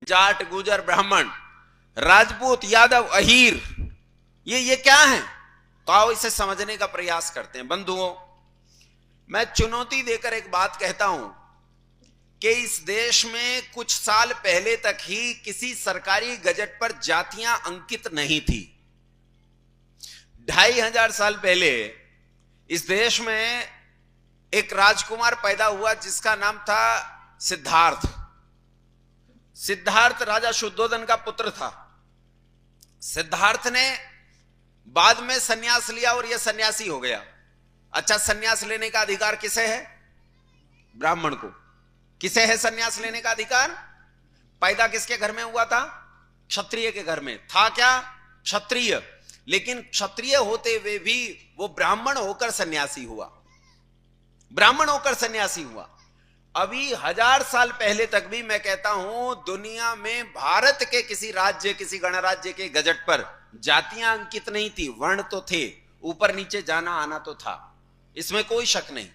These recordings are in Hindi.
जाट, गुजर, ब्राह्मण, राजपूत, यादव, अहीर, ये क्या है? तो आओ इसे समझने का प्रयास करते हैं। बंधुओं, मैं चुनौती देकर एक बात कहता हूं कि इस देश में कुछ साल पहले तक ही किसी सरकारी गजट पर जातियां अंकित नहीं थी। 2500 साल पहले इस देश में एक राजकुमार पैदा हुआ जिसका नाम था सिद्धार्थ। सिद्धार्थ राजा शुद्धोधन का पुत्र था। सिद्धार्थ ने बाद में सन्यास लिया और यह सन्यासी हो गया। अच्छा, सन्यास लेने का अधिकार किसे है? ब्राह्मण को। किसे है सन्यास लेने का अधिकार? पैदा किसके घर में हुआ था? क्षत्रिय के घर में था। क्या? क्षत्रिय। लेकिन क्षत्रिय होते हुए भी वो ब्राह्मण होकर सन्यासी हुआ। ब्राह्मण होकर सन्यासी हुआ। अभी 1000 साल पहले तक भी मैं कहता हूं दुनिया में भारत के किसी राज्य, किसी गणराज्य के गजट पर जातियां अंकित नहीं थी। वर्ण तो थे, ऊपर नीचे जाना आना तो था, इसमें कोई शक नहीं।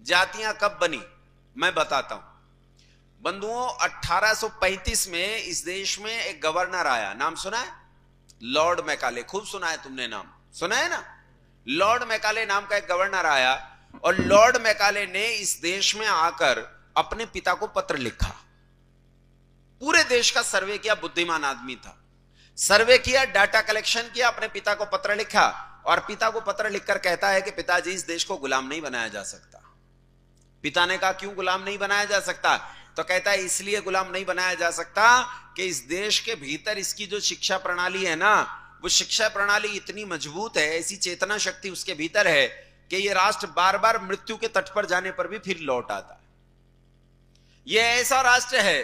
जातियां कब बनी मैं बताता हूं। बंधुओं, 1835 में इस देश में एक गवर्नर आया। नाम सुना है? Lord Macaulay. खूब सुना है तुमने, नाम सुना है ना? लॉर्ड मैकाले नाम का एक गवर्नर आया और लॉर्ड मैकाले ने इस देश में आकर अपने पिता को पत्र लिखा। पूरे देश का सर्वे किया, बुद्धिमान आदमी था। सर्वे किया, डाटा कलेक्शन किया, अपने पिता को पत्र लिखा और पिता को पत्र लिखकर कहता है कि पिताजी, इस देश को गुलाम नहीं बनाया जा सकता। पिता ने कहा, क्यों गुलाम नहीं बनाया जा सकता? तो कहता है, इसलिए गुलाम नहीं बनाया जा सकता कि इस देश के भीतर इसकी जो शिक्षा प्रणाली है ना, वो शिक्षा प्रणाली इतनी मजबूत है, ऐसी चेतना शक्ति उसके भीतर है कि ये राष्ट्र बार बार मृत्यु के तट पर जाने पर भी फिर लौट आता है। ये ऐसा राष्ट्र है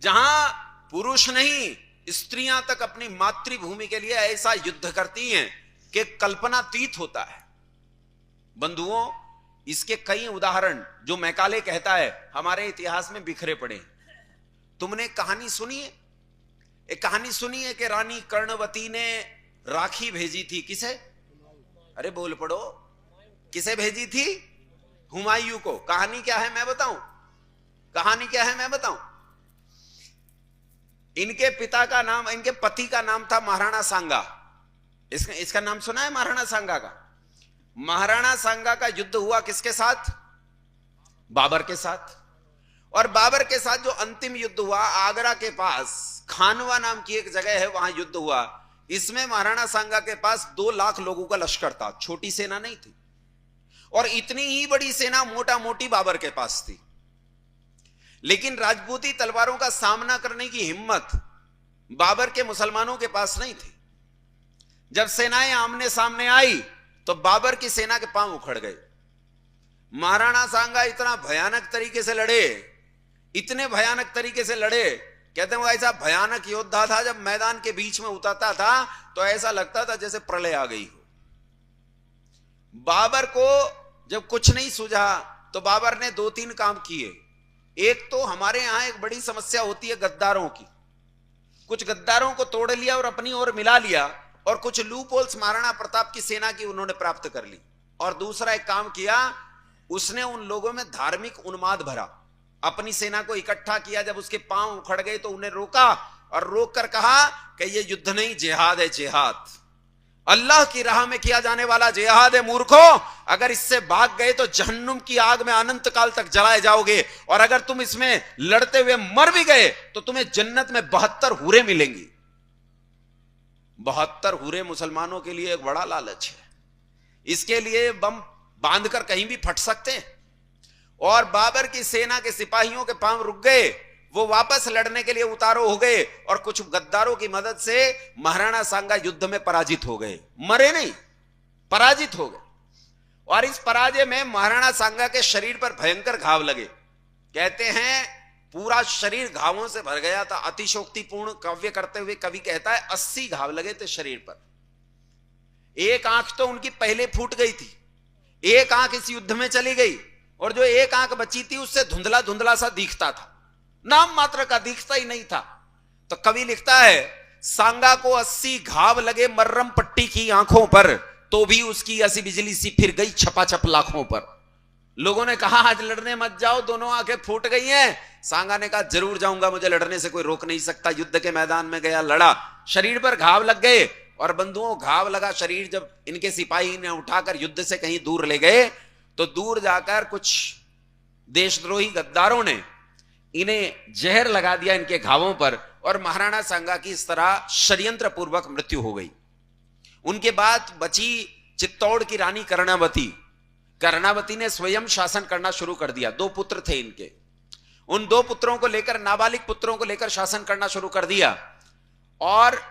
जहां पुरुष नहीं, स्त्रियां तक अपनी मातृभूमि के लिए ऐसा युद्ध करती हैं कि कल्पनातीत होता है। बंधुओं, इसके कई उदाहरण जो मैकाले कहता है हमारे इतिहास में बिखरे पड़े। तुमने कहानी सुनी है? एक कहानी सुनी है कि रानी कर्णवती ने राखी भेजी थी। किसे? अरे बोल पड़ो, किसे भेजी थी? हुमायूं को। कहानी क्या है मैं बताऊं? कहानी क्या है मैं बताऊं? इनके पिता का नाम, इनके पति का नाम था महाराणा सांगा। इसका नाम सुना है? महाराणा सांगा का। महाराणा सांगा का युद्ध हुआ किसके साथ? बाबर के साथ। और बाबर के साथ जो अंतिम युद्ध हुआ, आगरा के पास खानवा नाम की एक जगह है, वहां युद्ध हुआ। इसमें महाराणा सांगा के पास 2 लाख लोगों का लश्कर था। छोटी सेना नहीं थी। और इतनी ही बड़ी सेना मोटा मोटी बाबर के पास थी। लेकिन राजपूती तलवारों का सामना करने की हिम्मत बाबर के मुसलमानों के पास नहीं थी। जब सेनाएं आमने सामने आई तो बाबर की सेना के पांव उखड़ गए। महाराणा सांगा इतना भयानक तरीके से लड़े, इतने भयानक तरीके से लड़े, कहते हैं वो ऐसा भयानक योद्धा था, जब मैदान के बीच में उतरता था तो ऐसा लगता था जैसे प्रलय आ गई हो। बाबर को जब कुछ नहीं सूझा तो बाबर ने 2-3 काम किए। एक तो हमारे यहां एक बड़ी समस्या होती है गद्दारों की। कुछ गद्दारों को तोड़ लिया और अपनी ओर मिला लिया, और कुछ लूपहोल्स महाराणा प्रताप की सेना की उन्होंने प्राप्त कर ली। और दूसरा एक काम किया, उसने उन लोगों में धार्मिक उन्माद भरा। अपनी सेना को इकट्ठा किया, जब उसके पांव उखड़ गए तो उन्हें रोका और रोककर कहा कि यह युद्ध नहीं, जिहाद है, जिहाद अल्लाह की राह में किया जाने वाला जिहाद है मूर्खों। अगर इससे भाग गए तो जहन्नुम की आग में अनंत काल तक जलाए जाओगे, और अगर तुम इसमें लड़ते हुए मर भी गए तो तुम्हें जन्नत में 72 हूरें मिलेंगी। 72 हूरें मुसलमानों के लिए एक बड़ा लालच है। इसके लिए बम बांधकर कहीं भी फट सकते हैं। और बाबर की सेना के सिपाहियों के पांव रुक गए, वो वापस लड़ने के लिए उतारो हो गए, और कुछ गद्दारों की मदद से महाराणा सांगा युद्ध में पराजित हो गए। मरे नहीं, पराजित हो गए। और इस पराजय में महाराणा सांगा के शरीर पर भयंकर घाव लगे। कहते हैं पूरा शरीर घावों से भर गया था। अतिशोक्तिपूर्ण काव्य करते हुए कवि कहता है 80 घाव लगे थे शरीर पर। एक आंख तो उनकी पहले फूट गई थी, एक आंख इस युद्ध में चली गई, और जो एक आंख बची थी उससे धुंधला धुंधला सा दिखता था, नाम मात्र का, दिखता ही नहीं था। तो कवि लिखता है, सांगा को 80 घाव लगे मर्रम पट्टी की आंखों पर, तो भी उसकी ऐसी बिजली सी फिर गई छपाछप लाखों पर। लोगों ने कहा आज लड़ने मत जाओ, दोनों आंखें फूट गई हैं। सांगा ने कहा जरूर जाऊंगा, मुझे लड़ने से कोई रोक नहीं सकता। युद्ध के मैदान में गया, लड़ा, शरीर पर घाव लग गए, और बंधुओं घाव लगा शरीर जब इनके सिपाही ने उठाकर युद्ध से कहीं दूर ले गए, तो दूर जाकर कुछ देशद्रोही गद्दारों ने इन्हें जहर लगा दिया इनके घावों पर, और महाराणा सांगा की इस तरह षड्यंत्र पूर्वक मृत्यु हो गई। उनके बाद बची चित्तौड़ की रानी कर्णावती। कर्णावती ने स्वयं शासन करना शुरू कर दिया। 2 पुत्र थे इनके, उन 2 पुत्रों को लेकर, नाबालिग पुत्रों को लेकर शासन करना शुरू कर दिया। और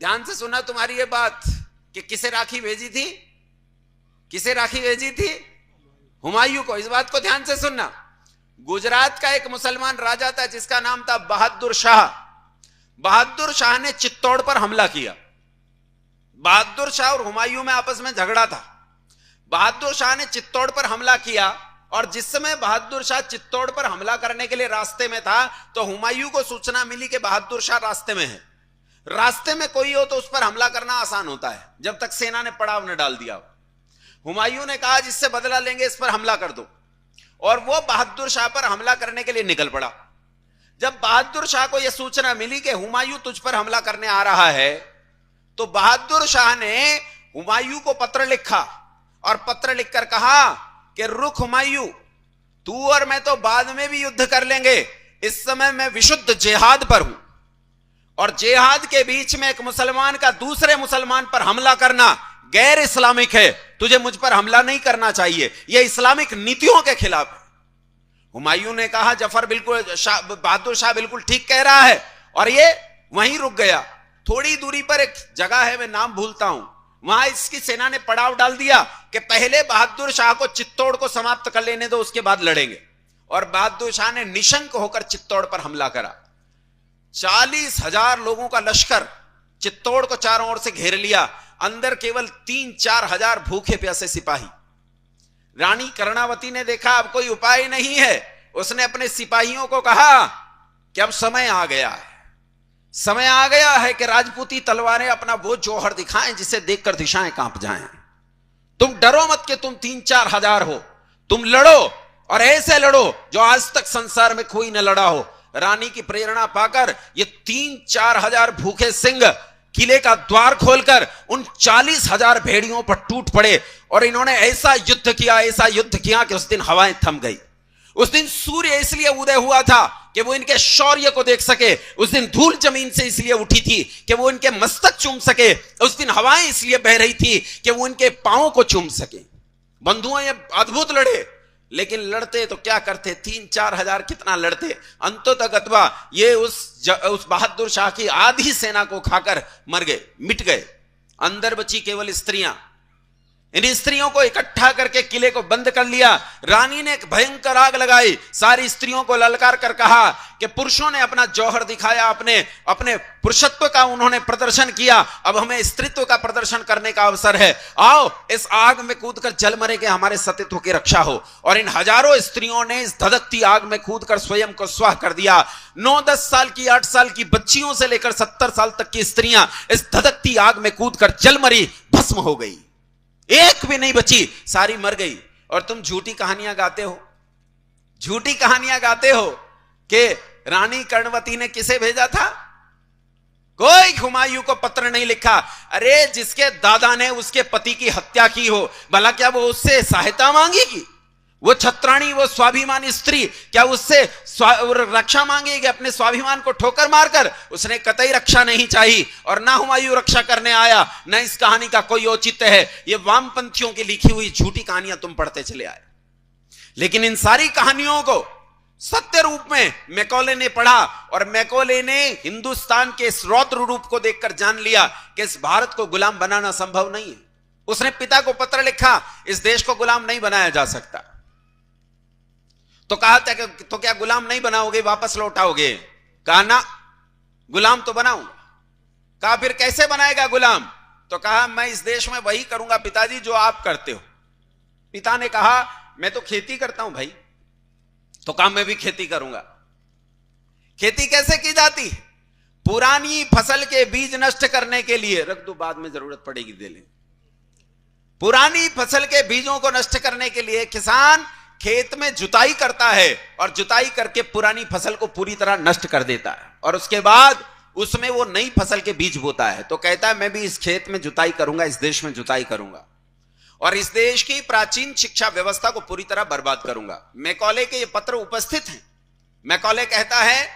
ध्यान से सुना तुम्हारी ये बात कि किसे राखी भेजी थी, किसे राखी भेजी थी? हुमायूं को। इस बात को ध्यान से सुनना। गुजरात का एक मुसलमान राजा था जिसका नाम था बहादुर शाह। बहादुर शाह ने चित्तौड़ पर हमला किया। बहादुर शाह और हुमायूं में आपस में झगड़ा था। बहादुर शाह ने चित्तौड़ पर हमला किया, और जिस समय बहादुर शाह चित्तौड़ पर हमला करने के लिए रास्ते में था, तो हुमायूं को सूचना मिली कि बहादुर शाह रास्ते में है। रास्ते में कोई हो तो उस पर हमला करना आसान होता है, जब तक सेना ने पड़ाव न डाल दिया। हुमायूं ने कहा जिससे बदला लेंगे इस पर हमला कर दो, और वो बहादुर शाह पर हमला करने के लिए निकल पड़ा। जब बहादुर शाह को यह सूचना मिली कि हुमायूं तुझ पर हमला करने आ रहा है, तो बहादुर शाह ने हुमायूं को पत्र लिखा, और पत्र लिखकर कहा कि रुक हुमायूं, तू और मैं तो बाद में भी युद्ध कर लेंगे, इस समय मैं विशुद्ध जिहाद पर हूं, और जिहाद के बीच में एक मुसलमान का दूसरे मुसलमान पर हमला करना गैर इस्लामिक है, तुझे मुझ पर हमला नहीं करना चाहिए, यह इस्लामिक नीतियों के खिलाफ है। हुमायूं ने कहा जफर बिल्कुल, बहादुर शाह बिल्कुल ठीक कह रहा है, और ये वहीं रुक गया। थोड़ी दूरी पर एक जगह है, मैं नाम भूलता हूं, वहां इसकी सेना ने पड़ाव डाल दिया कि पहले बहादुर शाह को चित्तौड़ को समाप्त कर लेने दो, उसके बाद लड़ेंगे। और बहादुर शाह ने निशंक होकर चित्तौड़ पर हमला करा। 40,000 लोगों का लश्कर चित्तौड़ को चारों ओर से घेर लिया, अंदर केवल 3-4 हजार भूखे प्यासे सिपाही। रानी कर्णावती ने देखा अब कोई उपाय नहीं है, उसने अपने सिपाहियों को कहा कि अब समय आ गया है, समय आ गया है कि राजपूती तलवारें अपना वो जौहर दिखाएं जिसे देखकर दिशाएं कांप जाएं। तुम डरो मत कि तुम 3-4 हजार हो, तुम लड़ो, और ऐसे लड़ो जो आज तक संसार में कोई न लड़ा हो। रानी की प्रेरणा पाकर ये 3-4 हजार भूखे सिंह किले का द्वार खोलकर उन 40,000 भेड़ियों पर टूट पड़े, और इन्होंने ऐसा युद्ध किया, ऐसा युद्ध किया कि उस दिन हवाएं थम गई। उस दिन सूर्य इसलिए उदय हुआ था कि वो इनके शौर्य को देख सके। उस दिन धूल जमीन से इसलिए उठी थी कि वो इनके मस्तक चूम सके। उस दिन हवाएं इसलिए बह रही थी कि वो इनके पांवों को चूम सके। बंधुओं, ये अद्भुत लड़े, लेकिन लड़ते तो क्या करते, 3-4 हजार कितना लड़ते। अंततः ये उस बहादुर शाह की आधी सेना को खाकर मर गए, मिट गए। अंदर बची केवल स्त्रियां। इन स्त्रियों को इकट्ठा करके किले को बंद कर लिया। रानी ने एक भयंकर आग लगाई, सारी स्त्रियों को ललकार कर कहा कि पुरुषों ने अपना जौहर दिखाया, अपने पुरुषत्व का उन्होंने प्रदर्शन किया, अब हमें स्त्रीत्व का प्रदर्शन करने का अवसर है। आओ इस आग में कूदकर जल मरे के हमारे सतीत्व की रक्षा हो। और इन हजारों स्त्रियों ने इस धधकती आग में कूदकर स्वयं को स्वाह कर दिया। 9-10 साल की, 8 साल की बच्चियों से लेकर 70 साल तक की स्त्रियां इस धधकती आग में कूदकर जल मरी, भस्म हो गई, एक भी नहीं बची, सारी मर गई। और तुम झूठी कहानियां गाते हो, झूठी कहानियां गाते हो कि रानी कर्णवती ने किसे भेजा था? कोई हुमायूं को पत्र नहीं लिखा। अरे जिसके दादा ने उसके पति की हत्या की हो, भला क्या वो उससे सहायता मांगेगी? वो छत्राणी, वो स्वाभिमानी स्त्री क्या उससे रक्षा मांगेगी अपने स्वाभिमान को ठोकर मारकर? उसने कतई रक्षा नहीं चाहिए, और ना हुमायूं रक्षा करने आया, न इस कहानी का कोई औचित्य है। ये वामपंथियों की लिखी हुई झूठी कहानियां तुम पढ़ते चले आए। लेकिन इन सारी कहानियों को सत्य रूप में मैकॉले ने पढ़ा, और मैकॉले ने हिंदुस्तान के इस रौद्र रूप को देखकर जान लिया कि इस भारत को गुलाम बनाना संभव नहीं है। उसने पिता को पत्र लिखा, इस देश को गुलाम नहीं बनाया जा सकता। तो कहा था कि तो क्या गुलाम नहीं बनाओगे, वापस लौटाओगे? कहा ना, गुलाम तो बनाऊंगा। कहा फिर कैसे बनाएगा गुलाम? तो कहा मैं इस देश में वही करूंगा पिताजी जो आप करते हो। पिता ने कहा मैं तो खेती करता हूं भाई। तो कहा मैं भी खेती करूंगा। खेती कैसे की जाती है? पुरानी फसल के बीज नष्ट करने के लिए, रख दो बाद में जरूरत पड़ेगी दे ले। पुरानी फसल के बीजों को नष्ट करने के लिए किसान खेत में जुताई करता है और जुताई करके पुरानी फसल को पूरी तरह नष्ट कर देता है और उसके बाद उसमें वो नई फसल के बीज बोता है। तो कहता है मैं भी इस खेत में जुताई करूंगा, इस देश में जुताई करूंगा और इस देश की प्राचीन शिक्षा व्यवस्था को पूरी तरह बर्बाद करूंगा। मैकॉले के ये पत्र उपस्थित हैं। मैकॉले कहता है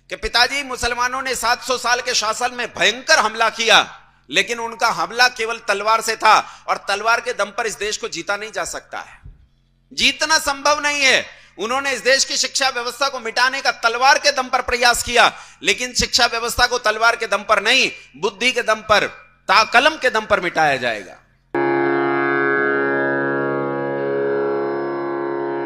कि पिताजी, मुसलमानों ने 700 साल के शासन में भयंकर हमला किया, लेकिन उनका हमला केवल तलवार से था और तलवार के दम पर इस देश को जीता नहीं जा सकता है, जीतना संभव नहीं है। उन्होंने इस देश की शिक्षा व्यवस्था को मिटाने का तलवार के दम पर प्रयास किया, लेकिन शिक्षा व्यवस्था को तलवार के दम पर नहीं, बुद्धि के दम पर, कलम के दम पर मिटाया जाएगा।